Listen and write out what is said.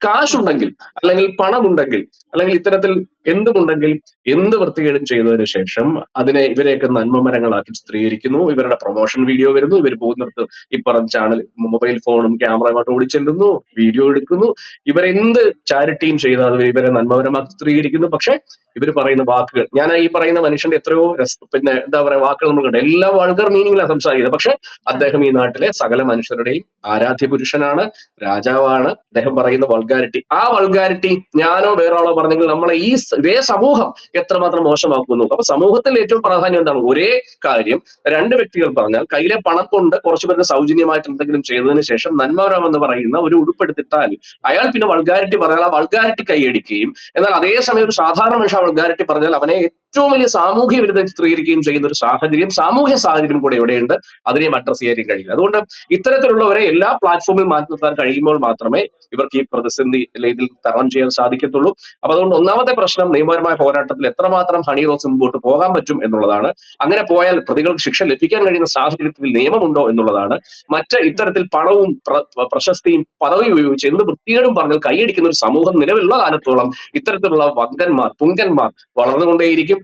കാശുണ്ടെങ്കിൽ, അല്ലെങ്കിൽ പണമുണ്ടെങ്കിൽ, അല്ലെങ്കിൽ ഇത്തരത്തിൽ എന്തുമുണ്ടെങ്കിൽ എന്ത് വൃത്തികേടും ചെയ്തതിനു ശേഷം ഇവരെയൊക്കെ നന്മമരങ്ങളാക്കി ചിത്രീകരിക്കുന്നു. ഇവരുടെ പ്രൊമോഷൻ വീഡിയോ വരുന്നു. ഇവർ പോകുന്നിടത്ത് ഈ പറഞ്ഞ ചാനൽ മൊബൈൽ ഫോണും ക്യാമറയുമായിട്ട് ഓടിച്ചെല്ലുന്നു, വീഡിയോ എടുക്കുന്നു. ഇവരെന്ത് ചാരിറ്റിയും ചെയ്താൽ ഇവരെ നന്മപരമാക്കി ചിത്രീകരിക്കുന്നു. പക്ഷെ ഇവർ പറയുന്ന വാക്കുകൾ, ഞാൻ ഈ പറയുന്ന മനുഷ്യന്റെ എത്രയോ പിന്നെ എന്താ പറയാ വാക്കുകൾ നമ്മൾ കണ്ടു, എല്ലാം വൾഗർ മീനിങ്ങിലാണ് സംസാരിക്കുന്നത്. പക്ഷെ അദ്ദേഹം ഈ നാട്ടിലെ സകല മനുഷ്യരുടെയും ആരാധ്യ പുരുഷനാണ്, രാജാവാണ്. അദ്ദേഹം പറയുന്ന വൾഗാരിറ്റി, ആ വൾഗാരിറ്റി ഞാനോ വേറൊരാളോ പറഞ്ഞെങ്കിൽ നമ്മളെ ഇതേ സമൂഹം എത്രമാത്രം മോശമാക്കുന്നു. അപ്പൊ സമൂഹത്തിൽ ഏറ്റവും പ്രാധാന്യം എന്താണ്? ഒരേ കാര്യം രണ്ട് വ്യക്തികൾ പറഞ്ഞാൽ കയ്യിലെ പണം കൊണ്ട് കുറച്ചു പേർക്ക് സൗജന്യമായിട്ട് എന്തെങ്കിലും ചെയ്തതിനു ശേഷം നന്മവരമെന്ന് പറയുന്ന ഒരു ഉടുപ്പെടുത്തിട്ടാൽ അയാൾ പിന്നെ വൾഗാരിറ്റി പറഞ്ഞാൽ ആ വൾഗാരിറ്റി കൈയടിക്കുകയും, എന്നാൽ അതേസമയം ഒരു സാധാരണ മനുഷ്യ വൾഗാരിറ്റി പറഞ്ഞാൽ അവനെ ഏറ്റവും വലിയ സാമൂഹ്യ വിരുദ്ധ ചിത്രീകരിക്കുകയും ചെയ്യുന്ന ഒരു സാഹചര്യം, സാമൂഹ്യ സാഹചര്യം കൂടെ എവിടെയുണ്ട്, അതിനെയും അഡ്രസ് ചെയ്യാൻ കഴിയില്ല. അതുകൊണ്ട് ഇത്തരത്തിലുള്ളവരെ എല്ലാ പ്ലാറ്റ്ഫോമിൽ മാറ്റി നിർത്താൻ കഴിയുമ്പോൾ മാത്രമേ ഇവർക്ക് ഈ പ്രതിസന്ധി ഇതിൽ തരണം ചെയ്യാൻ സാധിക്കത്തുള്ളൂ. അപ്പൊ അതുകൊണ്ട് ഒന്നാമത്തെ പ്രശ്നം, നിയമപരമായ പോരാട്ടത്തിൽ എത്രമാത്രം ഹണി റോസ് മുമ്പോട്ട് പോകാൻ പറ്റും എന്നുള്ളതാണ്. അങ്ങനെ പോയാൽ പ്രതികൾക്ക് ശിക്ഷ ലഭിക്കാൻ കഴിയുന്ന സാഹചര്യത്തിൽ നിയമമുണ്ടോ എന്നുള്ളതാണ്. മറ്റ് ഇത്തരത്തിൽ പണവും പ്രശസ്തിയും പദവിയും ഉപയോഗിച്ച് എന്ത് വൃത്തികേടും പറഞ്ഞാൽ കൈയടിക്കുന്ന ഒരു സമൂഹം നിലവിലുള്ള കാലത്തോളം ഇത്തരത്തിലുള്ള വങ്കന്മാർ, പുങ്കന്മാർ വളർന്നുകൊണ്ടേയിരിക്കും.